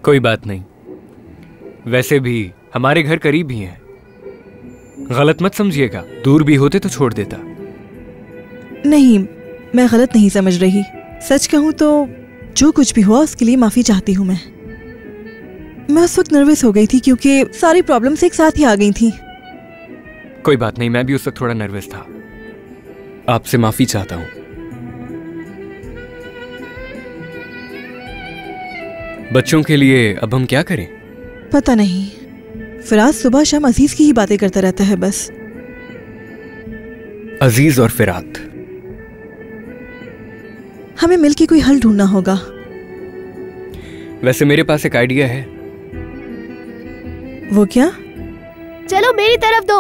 कोई बात नहीं, वैसे भी हमारे घर करीब ही हैं। गलत मत समझिएगा, दूर भी होते तो छोड़ देता। नहीं, मैं गलत नहीं समझ रही। सच कहूँ तो जो कुछ भी हुआ उसके लिए माफी चाहती हूँ। मैं उस वक्त नर्वस हो गई थी क्योंकि सारी प्रॉब्लम्स एक साथ ही आ गई थी। कोई बात नहीं, मैं भी उस वक्त थोड़ा नर्वस था। आपसे माफी चाहता हूँ। बच्चों के लिए अब हम क्या करें? पता नहीं, फिराज सुबह शाम अजीज की ही बातें करता रहता है बस। अजीज और फिरात, हमें मिलके कोई हल ढूंढना होगा। वैसे मेरे पास एक आइडिया है। वो क्या? चलो मेरी तरफ दो।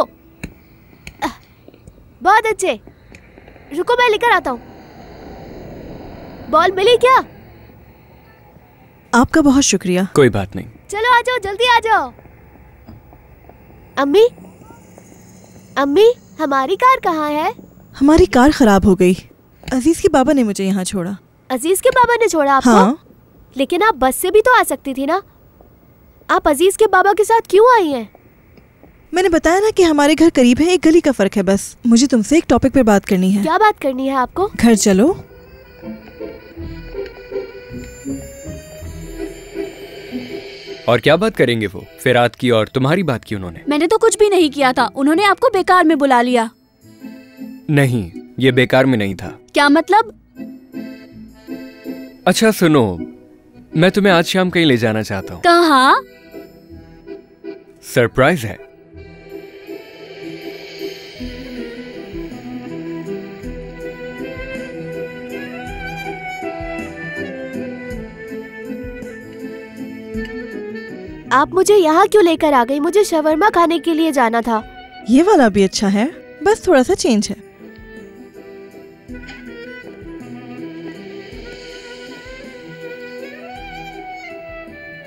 बहुत अच्छे, रुको मैं लेकर आता हूँ। बॉल मिली क्या? आपका बहुत शुक्रिया। कोई बात नहीं। चलो आ जाओ, जल्दी आ जाओ। अम्मी, अम्मी, हमारी कार कहाँ है? हमारी कार खराब हो गई। अजीज के बाबा ने मुझे यहाँ छोड़ा। अजीज के बाबा ने छोड़ा आपको? हाँ। लेकिन आप बस से भी तो आ सकती थी ना। आप अजीज के बाबा के साथ क्यों आई हैं? मैंने बताया ना कि हमारे घर करीब है, एक गली का फर्क है बस। मुझे तुमसे एक टॉपिक पर बात करनी है। क्या बात करनी है आपको? घर चलो। और क्या बात करेंगे वो? फिरात की और तुम्हारी बात की उन्होंने? मैंने तो कुछ भी नहीं किया था, उन्होंने आपको बेकार में बुला लिया। नहीं, ये बेकार में नहीं था। क्या मतलब? अच्छा सुनो, मैं तुम्हें आज शाम कहीं ले जाना चाहता हूँ। कहाँ? सरप्राइज है। आप मुझे यहाँ क्यों लेकर आ गई? मुझे शवरमा खाने के लिए जाना था। ये वाला भी अच्छा है, बस थोड़ा सा चेंज है।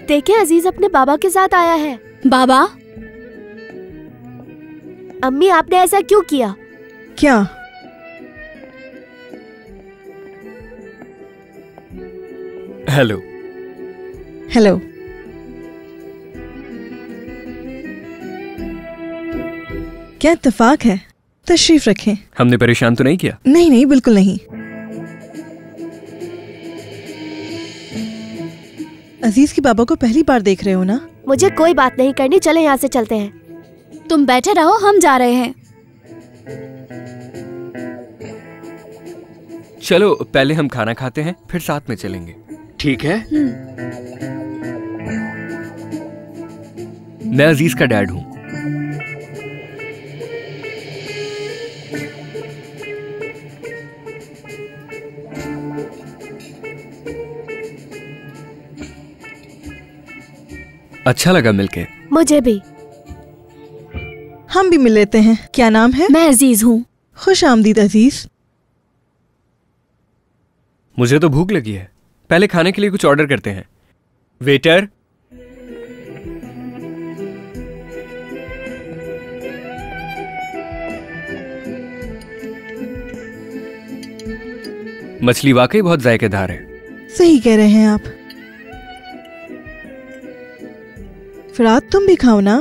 देखें, अजीज अपने बाबा के साथ आया है। बाबा? अम्मी, आपने ऐसा क्यों किया? क्या? हेलो। हेलो। क्या इत्तेफाक है? तशरीफ रखें। हमने परेशान तो नहीं किया? नहीं नहीं, बिल्कुल नहीं। अजीज के बाबा को पहली बार देख रहे हो ना? मुझे कोई बात नहीं करनी, चले यहाँ से चलते हैं। तुम बैठे रहो, हम जा रहे हैं। चलो पहले हम खाना खाते हैं, फिर साथ में चलेंगे, ठीक है? मैं अजीज का डैड हूँ। अच्छा लगा मिलके। मुझे भी। हम भी मिल लेते हैं। क्या नाम है? मैं अजीज हूँ। खुश आमदीद अजीज। मुझे तो भूख लगी है, पहले खाने के लिए कुछ ऑर्डर करते हैं। वेटर। मछली वाकई बहुत जायकेदार है। सही कह रहे हैं आप। फिरात तुम भी खाओ ना।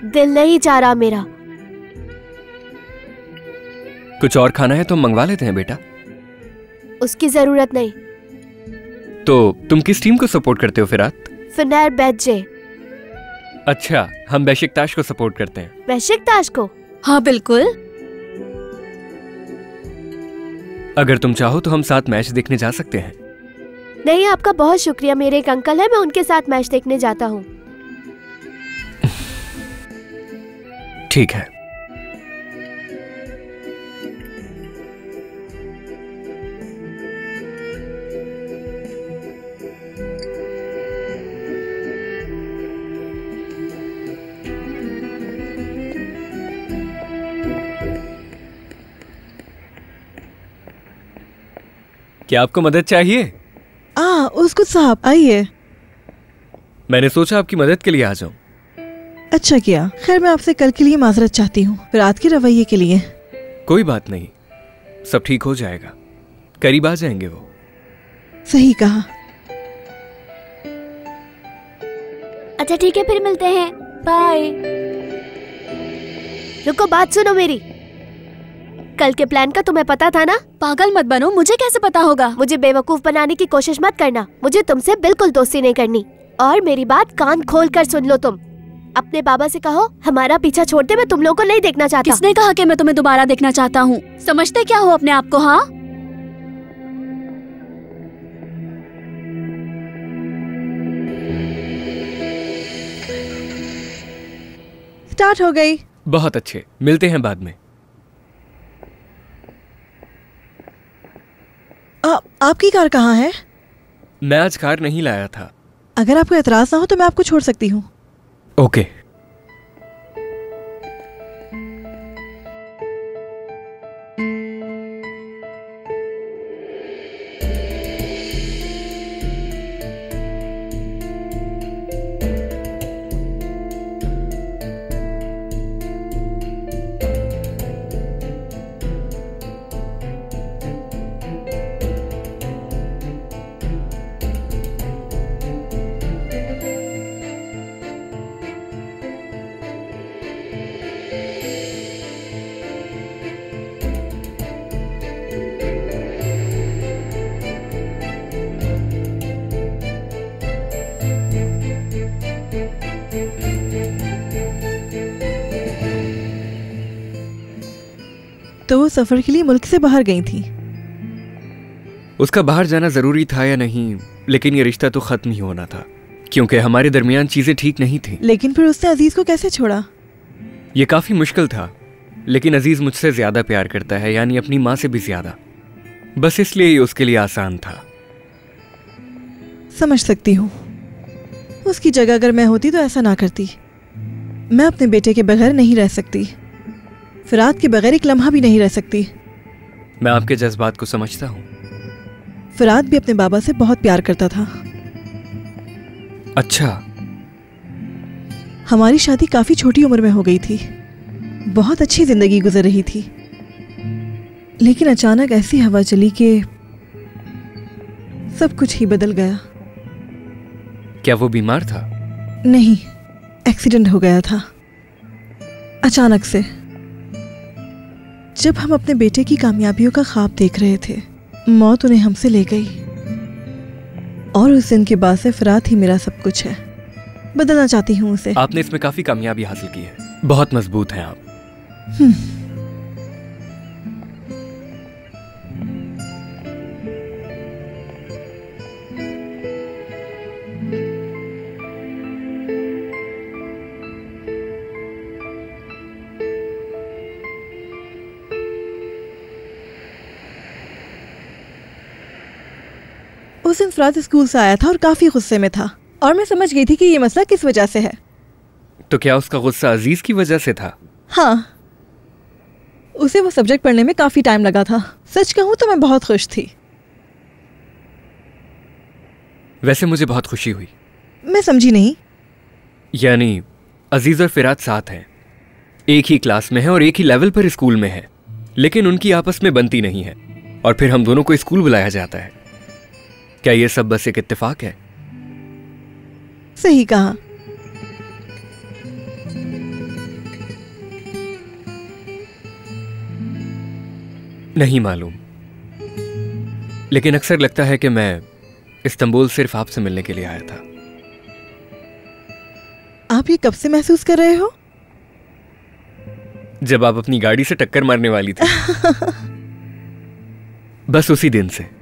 दिल नहीं चाह रहा मेरा। कुछ और खाना है तो मंगवा लेते हैं बेटा। उसकी जरूरत नहीं। तो तुम किस टीम को सपोर्ट करते हो फिरात? फेनेरबahçe। अच्छा, हम बेशिकताश को सपोर्ट करते हैं। बेशिकताश को? हाँ बिल्कुल। अगर तुम चाहो तो हम साथ मैच देखने जा सकते हैं। नहीं, आपका बहुत शुक्रिया। मेरे एक अंकल है, मैं उनके साथ मैच देखने जाता हूँ। ठीक है। क्या आपको मदद चाहिए? उसको साहब आइए। मैंने सोचा आपकी मदद के लिए आ जाऊं। अच्छा किया। खैर, मैं आपसे कल के लिए माजरत चाहती हूँ, रात के रवैये के लिए। कोई बात नहीं, सब ठीक हो जाएगा, करीब आ जाएंगे वो। सही कहा। अच्छा ठीक है, फिर मिलते हैं। बाय। रुको, बात सुनो मेरी। कल के प्लान का तुम्हें पता था ना? पागल मत बनो, मुझे कैसे पता होगा? मुझे बेवकूफ बनाने की कोशिश मत करना। मुझे तुमसे बिल्कुल दोस्ती नहीं करनी। और मेरी बात कान खोल कर सुन लो। तुम अपने बाबा से कहो हमारा पीछा छोड़ दे, मैं तुम लोगों को नहीं देखना चाहता। किसने कहा कि मैं तुम्हें दोबारा देखना चाहता हूँ? समझते क्या हो अपने आप को? हाँ, स्टार्ट हो गई। बहुत अच्छे, मिलते हैं बाद में। आपकी कार कहाँ है? मैं आज कार नहीं लाया था। अगर आपको एतराज ना हो तो मैं आपको छोड़ सकती हूँ। ओके। तो वो सफर के लिए मुल्क से बाहर गई थी। उसका बाहर जाना जरूरी था या नहीं, लेकिन ये रिश्ता तो खत्म ही होना था, क्योंकि हमारे दरमियान चीजें ठीक नहीं थी। लेकिन फिर उसने अजीज को कैसे छोड़ा? ये काफी मुश्किल था, लेकिन अजीज मुझसे ज्यादा प्यार करता है, यानी अपनी माँ से भी ज्यादा। बस इसलिए ये उसके लिए आसान था। समझ सकती हूँ। उसकी जगह अगर मैं होती तो ऐसा ना करती। मैं अपने बेटे के बगैर नहीं रह सकती। फिराद के बगैर एक लम्हा भी नहीं रह सकती। मैं आपके जज्बात को समझता हूँ। फिराद भी अपने बाबा से बहुत प्यार करता था। अच्छा। हमारी शादी काफी छोटी उम्र में हो गई थी। बहुत अच्छी जिंदगी गुजर रही थी, लेकिन अचानक ऐसी हवा चली कि सब कुछ ही बदल गया। क्या वो बीमार था? नहीं, एक्सीडेंट हो गया था अचानक से। जब हम अपने बेटे की कामयाबियों का ख्वाब देख रहे थे, मौत उन्हें हमसे ले गई। और उस दिन के बाद से फिराद ही मेरा सब कुछ है। बदलना चाहती हूँ उसे। आपने इसमें काफी कामयाबी हासिल की है। बहुत मजबूत हैं आप। उस दिन फिराद स्कूल से आया था और काफी गुस्से में था, और मैं समझ गई थी कि ये मसला किस वजह से है। तो क्या उसका गुस्सा अजीज की वजह से था? हाँ, उसे वो सब्जेक्ट पढ़ने में काफी टाइम लगा था। सच कहूँ तो मैं बहुत खुश थी। वैसे मुझे बहुत खुशी हुई। मैं समझी नहीं। यानी अजीज और फिराद साथ हैं, एक ही क्लास में हैं और एक ही लेवल पर स्कूल में हैं, लेकिन उनकी आपस में बनती नहीं है, और फिर हम दोनों को स्कूल बुलाया जाता है। क्या ये सब बस एक इत्तेफाक है? सही कहा। नहीं मालूम, लेकिन अक्सर लगता है कि मैं इस्तांबुल सिर्फ आपसे मिलने के लिए आया था। आप ये कब से महसूस कर रहे हो? जब आप अपनी गाड़ी से टक्कर मारने वाली थी। बस उसी दिन से।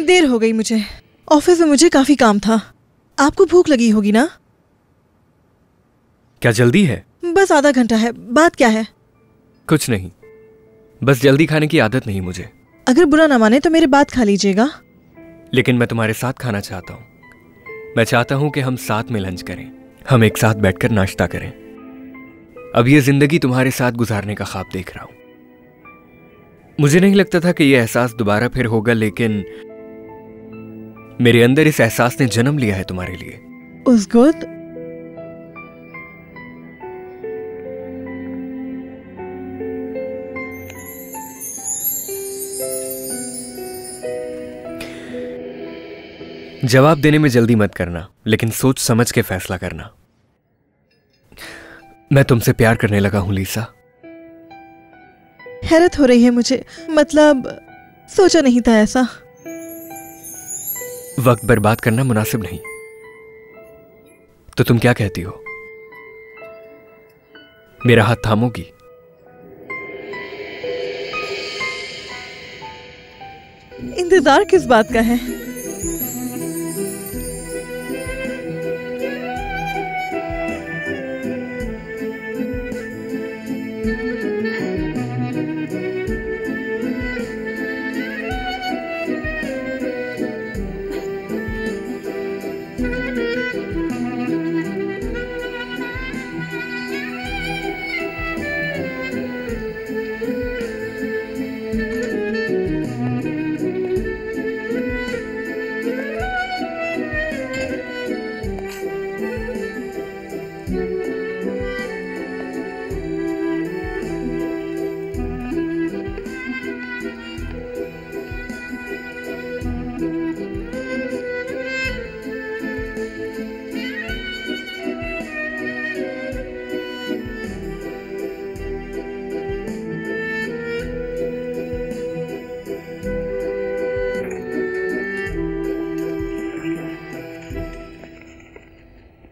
देर हो गई मुझे। ऑफिस में मुझे काफी काम था। आपको भूख लगी होगी ना? क्या जल्दी है? बस आधा घंटा है। बात क्या है? कुछ नहीं, बस जल्दी खाने की आदत नहीं मुझे। अगर बुरा ना माने तो मेरे बात खा लीजिएगा। लेकिन मैं तुम्हारे साथ खाना चाहता हूँ। मैं चाहता हूँ कि हम साथ में लंच करें, हम एक साथ बैठकर नाश्ता करें। अब ये जिंदगी तुम्हारे साथ गुजारने का ख्वाब देख रहा हूं। मुझे नहीं लगता था कि यह एहसास दोबारा फिर होगा, लेकिन मेरे अंदर इस एहसास ने जन्म लिया है तुम्हारे लिए। उस्गुद, जवाब देने में जल्दी मत करना, लेकिन सोच समझ के फैसला करना। मैं तुमसे प्यार करने लगा हूं लीसा। हैरत हो रही है मुझे, मतलब सोचा नहीं था ऐसा। वक्त बर्बाद करना मुनासिब नहीं। तो तुम क्या कहती हो? मेरा हाथ थामोगी? इंतजार किस बात का है?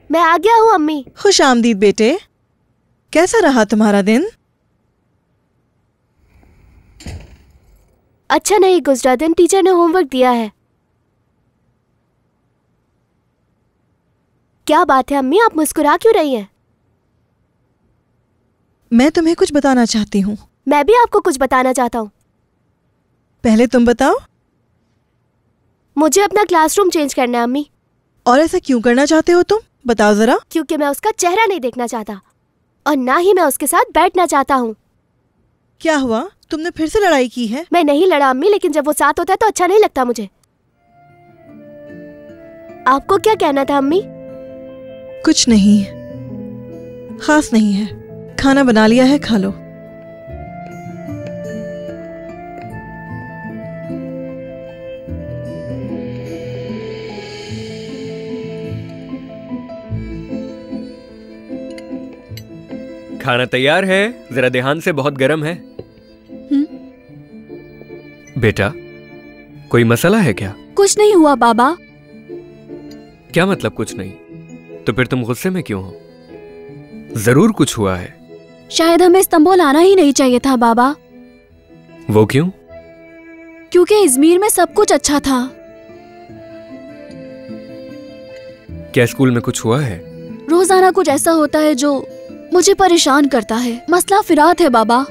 मैं आ गया हूँ अम्मी। खुश आमदीद बेटे। कैसा रहा तुम्हारा दिन? अच्छा नहीं गुजरा दिन, टीचर ने होमवर्क दिया है। क्या बात है अम्मी, आप मुस्कुरा क्यों रही हैं? मैं तुम्हें कुछ बताना चाहती हूँ। मैं भी आपको कुछ बताना चाहता हूँ। पहले तुम बताओ। मुझे अपना क्लासरूम चेंज करना है अम्मी। और ऐसा क्यों करना चाहते हो तुम? बताओ जरा। क्योंकि मैं उसका चेहरा नहीं देखना चाहता और ना ही मैं उसके साथ बैठना चाहता हूँ। क्या हुआ? तुमने फिर से लड़ाई की है? मैं नहीं लड़ा अम्मी, लेकिन जब वो साथ होता है तो अच्छा नहीं लगता मुझे। आपको क्या कहना था अम्मी? कुछ नहीं, खास नहीं है। खाना बना लिया है, खा लो। खाना तैयार है, जरा ध्यान से, बहुत गर्म है। बेटा, कोई मसला है क्या? कुछ नहीं हुआ बाबा। क्या मतलब कुछ नहीं? तो फिर तुम गुस्से में क्यों हो? जरूर कुछ हुआ है। शायद हमें इस्तांबुल आना ही नहीं चाहिए था बाबा। वो क्यों? क्योंकि इजमीर में सब कुछ अच्छा था। क्या स्कूल में कुछ हुआ है? रोजाना कुछ ऐसा होता है जो मुझे परेशान करता है। मसला फिरात है बाबा।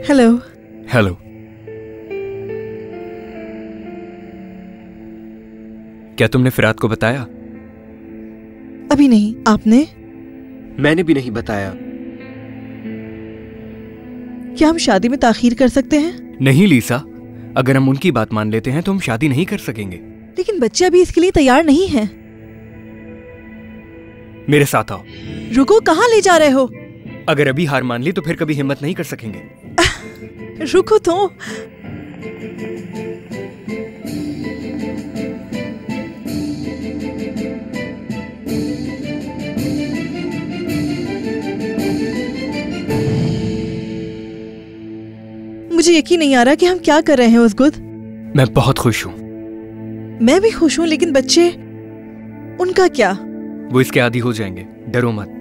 हेलो। हेलो। क्या तुमने फिरात को बताया? अभी नहीं। आपने? मैंने भी नहीं बताया। क्या हम शादी में ताखीर कर सकते हैं? नहीं लीसा, अगर हम उनकी बात मान लेते हैं तो हम शादी नहीं कर सकेंगे। लेकिन बच्चे अभी इसके लिए तैयार नहीं हैं। मेरे साथ आओ। रुको, कहाँ ले जा रहे हो? अगर अभी हार मान ली तो फिर कभी हिम्मत नहीं कर सकेंगे। रुको तो। मुझे यकीन नहीं आ रहा कि हम क्या कर रहे हैं उस्गुद। मैं बहुत खुश हूँ। मैं भी खुश हूँ, लेकिन बच्चे, उनका क्या? वो इसके आदी हो जाएंगे, डरो मत।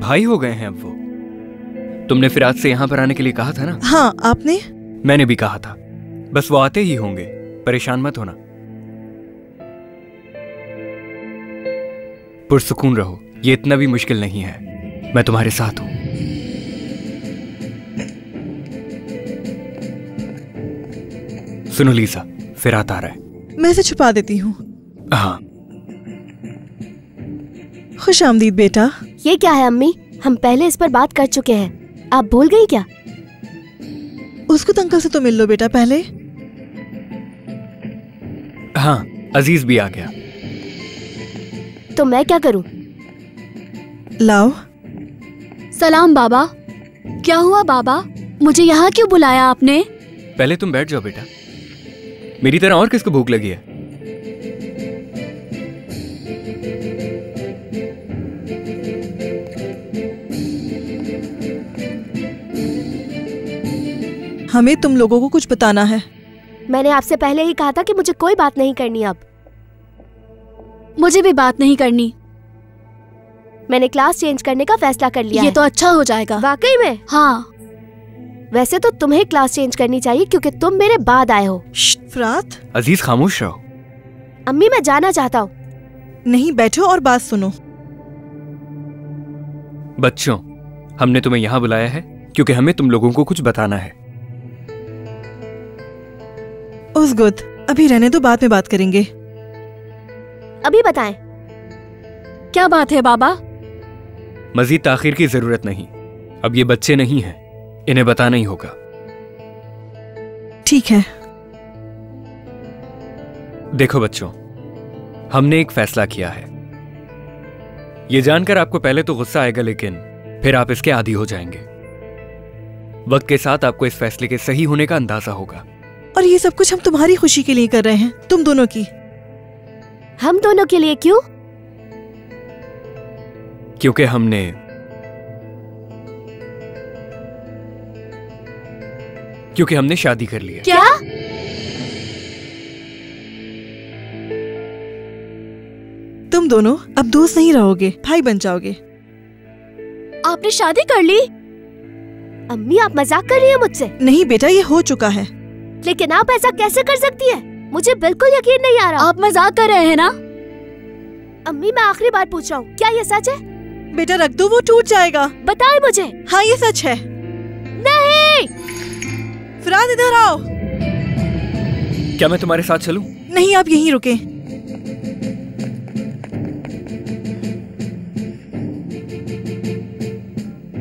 भाई हो गए हैं अब वो। तुमने फिराज से यहाँ पर आने के लिए कहा था ना? हाँ, आपने? मैंने भी कहा था, बस वो आते ही होंगे, परेशान मत होना। पुरसुकून रहो, ये इतना भी मुश्किल नहीं है, मैं तुम्हारे साथ हूं। सुनो लीसा, फिरात आ रहा है। मैं इसे छुपा देती हूँ। हाँ। खुश आमदीद बेटा। ये क्या है अम्मी? हम पहले इस पर बात कर चुके हैं, आप भूल गई क्या? उसको तो अंकल से तो मिल लो बेटा पहले। हाँ, अजीज भी आ गया। तो मैं क्या करूं? लाओ। सलाम बाबा। क्या हुआ बाबा, मुझे यहाँ क्यों बुलाया आपने? पहले तुम बैठ जाओ बेटा, मेरी तरह और किसको भूख लगी है? हमें तुम लोगों को कुछ बताना है। मैंने आपसे पहले ही कहा था कि मुझे कोई बात नहीं करनी। अब मुझे भी बात नहीं करनी। मैंने क्लास चेंज करने का फैसला कर लिया ये है। तो अच्छा हो जाएगा। वाकई में? हाँ। वैसे तो तुम्हें क्लास चेंज करनी चाहिए क्योंकि तुम मेरे बाद आए हो। फिरात। अजीज खामोश रहो। अम्मी मैं जाना चाहता हूँ। नहीं, बैठो और बात सुनो। बच्चों, हमने तुम्हें यहाँ बुलाया है क्योंकि हमें तुम लोगों को कुछ बताना है। उस गुड, अभी रहने दो, बाद में बात करेंगे। अभी बताएं। क्या बात है बाबा? मजीद ताखीर की जरूरत नहीं, अब ये बच्चे नहीं हैं, इन्हें बताना ही होगा। ठीक है। देखो बच्चों, हमने एक फैसला किया है। ये जानकर आपको पहले तो गुस्सा आएगा, लेकिन फिर आप इसके आदी हो जाएंगे। वक्त के साथ आपको इस फैसले के सही होने का अंदाजा होगा। और ये सब कुछ हम तुम्हारी खुशी के लिए कर रहे हैं, तुम दोनों की। हम दोनों के लिए क्यों? क्योंकि हमने शादी कर ली है। क्या? तुम दोनों अब दोस्त नहीं रहोगे, भाई बन जाओगे। आपने शादी कर ली? अम्मी आप मजाक कर रही हैं मुझसे? नहीं बेटा, ये हो चुका है। लेकिन आप ऐसा कैसे कर सकती है? मुझे बिल्कुल यकीन नहीं आ रहा। आप मजाक कर रहे हैं ना? अम्मी मैं आखिरी बार पूछ रहा हूँ, क्या ये सच है? बेटा रख दो, वो टूट जाएगा। बताएं मुझे। हाँ ये सच है। नहीं। फिरात इधर आओ। क्या मैं तुम्हारे साथ चलूं? नहीं, आप यहीं रुके।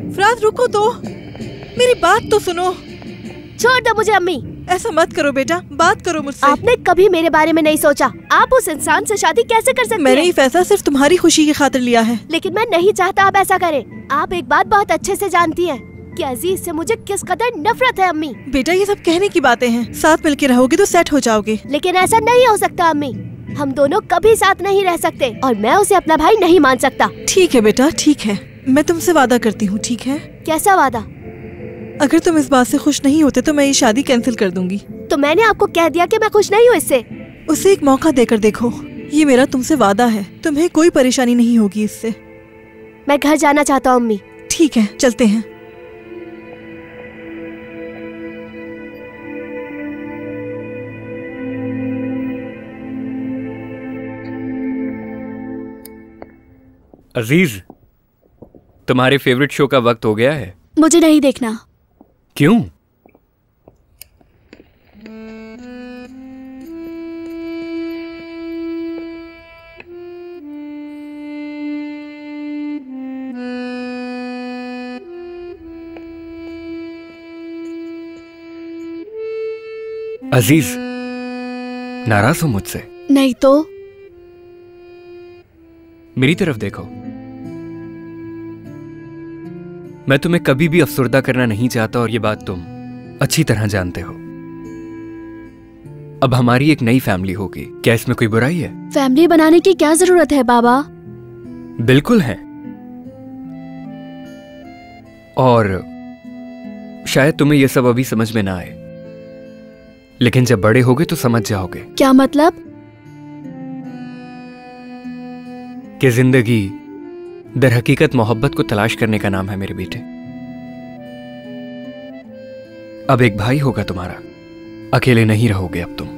फिरात रुको तो, मेरी बात तो सुनो। छोड़ दो मुझे अम्मी। ऐसा मत करो बेटा, बात करो मुझसे। आपने कभी मेरे बारे में नहीं सोचा। आप उस इंसान से शादी कैसे कर सकती मैंने हैं? ये फैसला सिर्फ तुम्हारी खुशी की खातिर लिया है। लेकिन मैं नहीं चाहता आप ऐसा करें। आप एक बात बहुत अच्छे से जानती हैं कि अजीज से मुझे किस कदर नफरत है अम्मी। बेटा ये सब कहने की बातें हैं, साथ मिलके रहोगे तो सेट हो जाओगे। लेकिन ऐसा नहीं हो सकता अम्मी, हम दोनों कभी साथ नहीं रह सकते और मैं उसे अपना भाई नहीं मान सकता। ठीक है बेटा, ठीक है, मैं तुमसे वादा करती हूँ। ठीक है? कैसा वादा? अगर तुम इस बात से खुश नहीं होते तो मैं ये शादी कैंसिल कर दूंगी। तो मैंने आपको कह दिया कि मैं खुश नहीं हूँ इससे। उसे एक मौका देकर देखो, ये मेरा तुमसे वादा है, तुम्हें कोई परेशानी नहीं होगी इससे। मैं घर जाना चाहता हूँ अम्मी। ठीक है, चलते हैं। अजीज, तुम्हारे फेवरेट शो का वक्त हो गया है। मुझे नहीं देखना। क्यों? अजीज, नाराज हो मुझसे? नहीं तो। मेरी तरफ देखो, मैं तुम्हें कभी भी अफसुर्दा करना नहीं चाहता और ये बात तुम अच्छी तरह जानते हो। अब हमारी एक नई फैमिली होगी, क्या इसमें कोई बुराई है? फैमिली बनाने की क्या जरूरत है बाबा? बिल्कुल है, और शायद तुम्हें यह सब अभी समझ में ना आए, लेकिन जब बड़े होगे तो समझ जाओगे। क्या मतलब? कि जिंदगी दर हकीकत मोहब्बत को तलाश करने का नाम है मेरे बेटे। अब एक भाई होगा तुम्हारा, अकेले नहीं रहोगे अब तुम।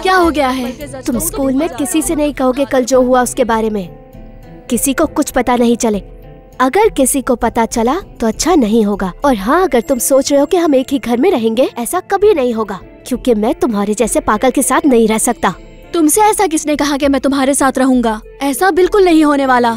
क्या हो गया है? तुम स्कूल में किसी से नहीं कहोगे कल जो हुआ उसके बारे में। किसी को कुछ पता नहीं चले। अगर किसी को पता चला तो अच्छा नहीं होगा। और हाँ, अगर तुम सोच रहे हो कि हम एक ही घर में रहेंगे, ऐसा कभी नहीं होगा, क्योंकि मैं तुम्हारे जैसे पागल के साथ नहीं रह सकता। तुमसे ऐसा किसने कहा कि मैं तुम्हारे साथ रहूंगा? ऐसा बिल्कुल नहीं होने वाला।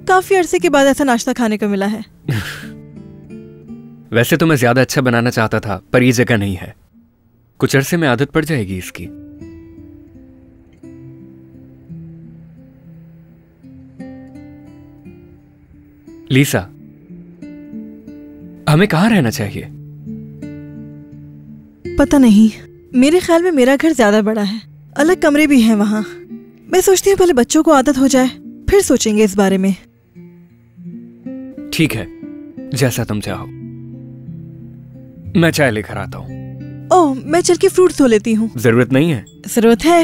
काफी अरसे के बाद ऐसा नाश्ता खाने को मिला है। वैसे तो मैं ज्यादा अच्छा बनाना चाहता था, पर ये जगह नहीं है। कुछ अरसे में आदत पड़ जाएगी इसकी। लीसा, हमें कहाँ रहना चाहिए? पता नहीं, मेरे ख्याल में मेरा घर ज्यादा बड़ा है, अलग कमरे भी हैं वहाँ। मैं सोचती हूँ पहले बच्चों को आदत हो जाए, फिर सोचेंगे इस बारे में। ठीक है, जैसा तुम चाहो। मैं चाय लेकर आता हूँ। ओह, मैं चल के फ्रूट धो लेती हूँ। जरूरत नहीं है। जरूरत है।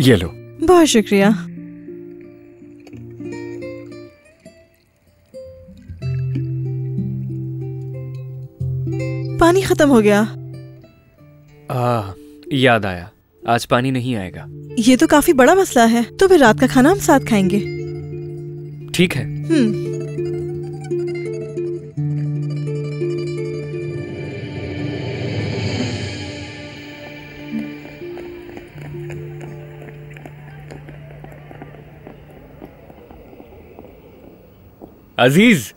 ये लो। बहुत शुक्रिया। पानी खत्म हो गया। याद आया, आज पानी नहीं आएगा। ये तो काफी बड़ा मसला है। तो फिर रात का खाना हम साथ खाएंगे। ठीक है। अजीज।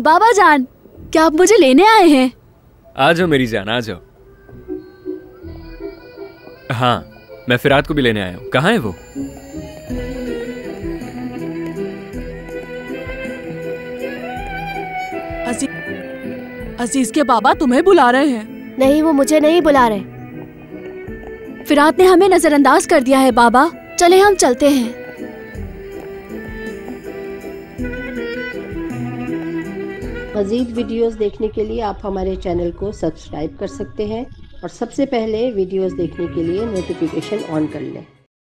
बाबा जान, क्या आप मुझे लेने आए हैं? आ जाओ मेरी जान, आ जाओ। हाँ, मैं फिरात को भी लेने आया हूँ। कहाँ है वो? अजीज के बाबा तुम्हें बुला रहे हैं। नहीं, वो मुझे नहीं बुला रहे। फिरात ने हमें नजरअंदाज कर दिया है बाबा। चले हम चलते हैं। मज़ीद वीडियोस देखने के लिए आप हमारे चैनल को सब्सक्राइब कर सकते हैं और सबसे पहले वीडियोस देखने के लिए नोटिफिकेशन ऑन कर लें।